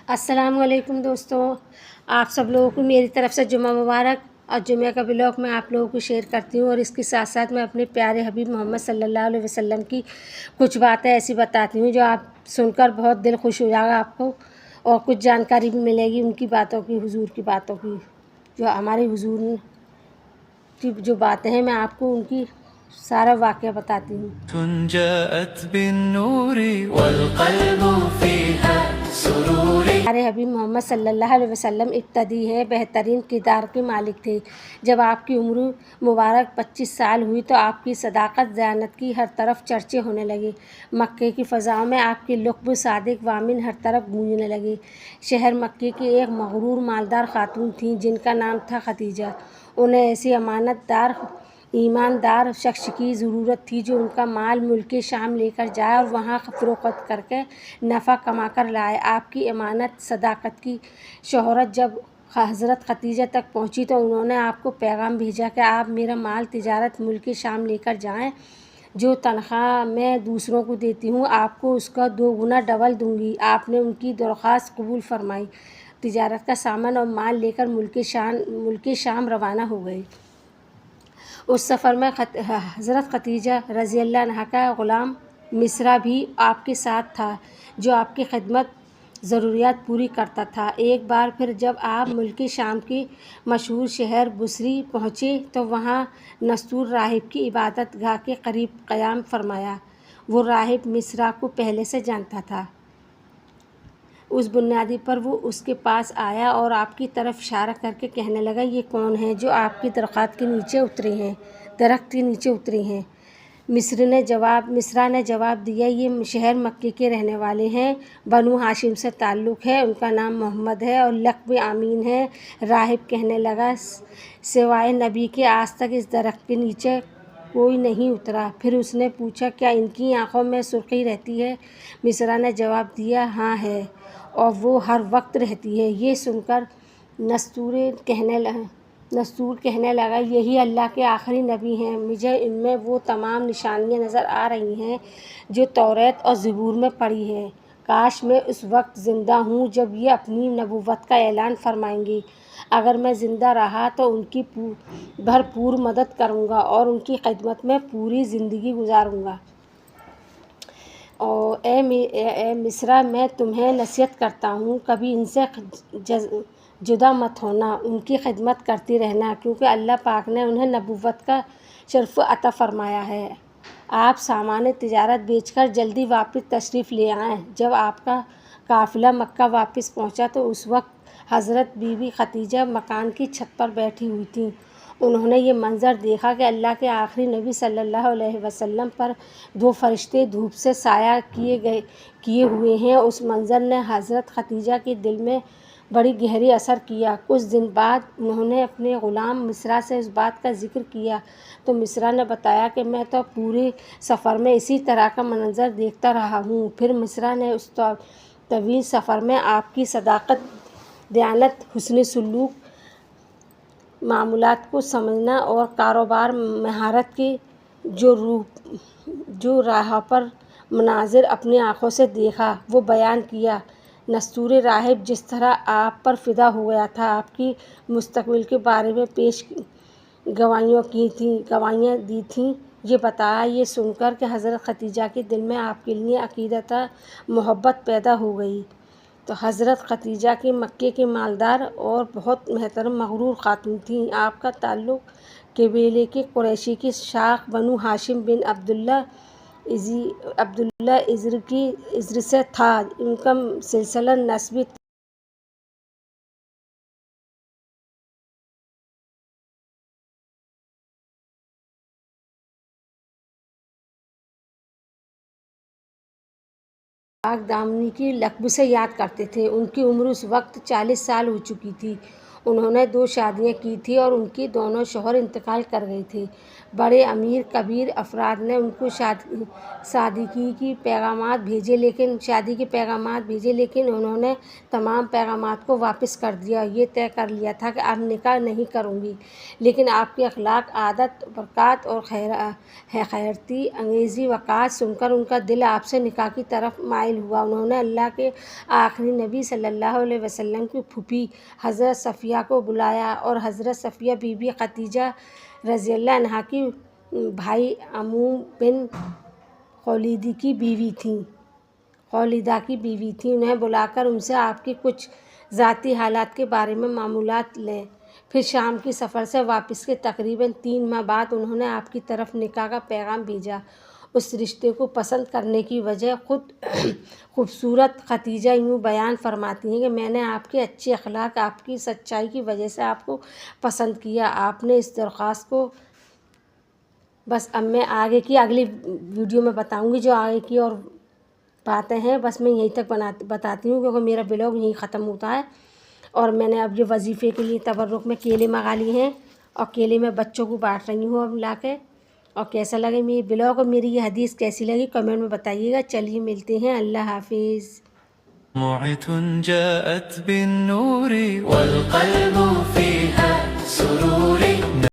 अस्सलाम वालेकुम दोस्तों, आप सब लोगों को मेरी तरफ़ से जुम्मा मुबारक। और जुम्मे का व्लॉग मैं आप लोगों को शेयर करती हूँ और इसके साथ साथ मैं अपने प्यारे हबीब मोहम्मद सल्लल्लाहु अलैहि वसल्लम की कुछ बातें ऐसी बताती हूँ जो आप सुनकर बहुत दिल खुश हो जाएगा आपको, और कुछ जानकारी भी मिलेगी उनकी बातों की, हुजूर की बातों की। जो हमारे हुजूर की जो बातें हैं मैं आपको उनकी सारा वाक़या बताती हूँ। हमारे हबीब मोहम्मद सल्लल्लाहु अलैहि वसल्लम इब्तदी है बेहतरीन किरदार के मालिक थे। जब आपकी उम्र मुबारक 25 साल हुई तो आपकी सदाकत दयानत की हर तरफ चर्चे होने लगे। मक्के की फ़ज़ाओं में आपकी लुत्फ़ सादिक वामिन हर तरफ गूंजने लगे। शहर मक्के की एक मग़रूर मालदार खातून थीं जिनका नाम था खदीजा। उन्हें ऐसी अमानतदार ईमानदार शख्स की ज़रूरत थी जो उनका माल मुल्क शाम लेकर जाए और वहाँ फ़रोख्त करके नफ़ा कमा कर लाए। आपकी अमानत सदाकत की शोहरत जब हज़रत खदीजा तक पहुँची तो उन्होंने आपको पैगाम भेजा कि आप मेरा माल तिजारत मुल्क शाम लेकर जाएं। जो तनख्वाह मैं दूसरों को देती हूँ आपको उसका 2 गुना डबल दूँगी। आपने उनकी दरख्वास्त कबूल फरमाई। तिजारत का सामान और माल लेकर मुल्क शाम रवाना हो गए। उस सफ़र में हज़रत खदीजा रज़ियल्लाहु अन्हा का ग़ुलाम मिस्रा भी आपके साथ था जो आपकी खिदमत ज़रूरियात पूरी करता था। एक बार फिर जब आप मुल्क शाम के मशहूर शहर बुसरी पहुँचे तो वहाँ नस्तूर राहिब की इबादत गाह के करीब क़याम फरमाया। वो राहिब मिस्रा को पहले से जानता था। उस बुनियादी पर वो उसके पास आया और आपकी तरफ इशारा करके कहने लगा, ये कौन है जो आपकी दरख्त के नीचे उतरे हैं, दरख्त के नीचे उतरे हैं। मिस्रा ने जवाब दिया, ये शहर मक्के के रहने वाले हैं, बनु हाशिम से ताल्लुक़ है, उनका नाम मोहम्मद है और लक़्ब आमीन है। राहिब कहने लगा, सिवाय नबी के आज तक इस दरख्त के नीचे कोई नहीं उतरा। फिर उसने पूछा, क्या इनकी आँखों में सुर्ख़ी रहती है? मिस्रा ने जवाब दिया, हाँ है, और वो हर वक्त रहती है। ये सुनकर नस्तूर कहने लगा, यही अल्लाह के आखिरी नबी हैं। मुझे इनमें वो तमाम निशानियाँ नज़र आ रही हैं जो तौरात और ज़बूर में पड़ी हैं। काश मैं उस वक्त ज़िंदा हूँ जब ये अपनी नबूवत का ऐलान फरमाएंगी। अगर मैं ज़िंदा रहा तो उनकी भरपूर मदद करूँगा और उनकी खिदमत में पूरी ज़िंदगी गुजारूँगा। और ए मिस्रा, मैं तुम्हें नसीहत करता हूँ, कभी इनसे जुदा मत होना, उनकी खिदमत करती रहना, क्योंकि अल्लाह पाक ने उन्हें नबूवत का शर्फ़ अता फ़रमाया है। आप सामान तिजारत बेचकर जल्दी वापस तशरीफ़ ले आएँ। जब आपका काफ़िला मक्का वापस पहुँचा तो उस वक्त हज़रत बीबी खदीजा मकान की छत पर बैठी हुई थीं। उन्होंने ये मंज़र देखा कि अल्लाह के आखिरी नबी सल्लल्लाहु अलैहि वसल्लम पर 2 फरिश्ते धूप से साया किए हुए हैं। उस मंज़र ने हज़रत खदीजा के दिल में बड़ी गहरी असर किया। कुछ दिन बाद उन्होंने अपने ग़ुलाम मिस्रा से इस बात का ज़िक्र किया तो मिस्रा ने बताया कि मैं तो पूरे सफ़र में इसी तरह का मंज़र देखता रहा हूँ। फिर मिस्रा ने उस तवील सफ़र में आपकी सदाकत, दयानत, हुस्न सलूक, मामूलात को समझना और कारोबार महारत के जो राह पर मनाजिर अपनी आँखों से देखा वो बयान किया। नस्तूर राहिब जिस तरह आप पर फ़िदा हो गया था, आपकी मुस्तक़बिल के बारे में पेश गवाहियाँ दी थीं, ये बताया। ये सुनकर कि हज़रत खदीजा के दिल में आपके लिए अक़ीदत मोहब्बत पैदा हो गई। तो हज़रत खदीजा के मक्के के मालदार और बहुत महतरम मग़रूर खातून थीं। आपका ताल्लुक़ कबीले के कुरैशी की शाख बनु हाशिम बिन अब्दुल्ला इज़्र से था। उनका सिलसिला नस्बी पाक दामनी की लक़्ब से याद करते थे। उनकी उम्र उस वक्त 40 साल हो चुकी थी। उन्होंने 2 शादियाँ की थी और उनकी दोनों शौहर इंतकाल कर गए थे। بڑے امیر کبیر افراد نے ان کو شادی کے پیغامات بھیجے لیکن انہوں نے تمام پیغامات کو واپس کر دیا. یہ طے کر لیا تھا کہ اب نکاح نہیں کروں گی، لیکن آپ کی اخلاق، عادت، برکات اور خیرتی انگیزی وقار سن کر ان کا دل آپ سے نکاح کی طرف مائل ہوا. انہوں نے اللہ کے آخری نبی صلی اللہ علیہ وسلم کی پھوپھی حضرت صفیہ کو بلایا، اور حضرت صفیہ بی بی خدیجہ رضی اللہ عنہا کی بھائی عمرو بن خولید کی بیوی تھیں. انہیں بلا کر ان سے آپ کی کچھ ذاتی حالات کے بارے میں معلومات لیں. پھر شام کے سفر سے واپس کے تقریباً 3 ماہ بعد انہوں نے آپ کی طرف نکاح کا پیغام بھیجا. اس رشتے کو پسند کرنے کی وجہ خود خوبصورت خدیجہ یوں بیان فرماتی ہیں کہ میں نے آپ کے اچھے اخلاق، آپ کی سچائی کی وجہ سے آپ کو پسند کیا. آپ نے اس درخواست کو بس اب میں آگے کی اگلی ویڈیو میں بتاؤں گی جو آگے کی اور باتیں ہیں. بس میں یہیں تک بتاتی ہوں کیونکہ میرا بلاگ یہیں ختم ہوتا ہے. اور میں نے اب یہ وظیفے کے لیے تبرک میں کیلے منگا لی ہیں اور کیلے میں بچوں کو بانٹ رہی ہوں اب لا کے. اور کیسا لگے میری بلاگ اور میری یہ حدیث کیسی لگی کمنٹ میں بتائیے گا. چلیے ملتے ہیں. اللہ حافظ. جاءت بالنور والقلب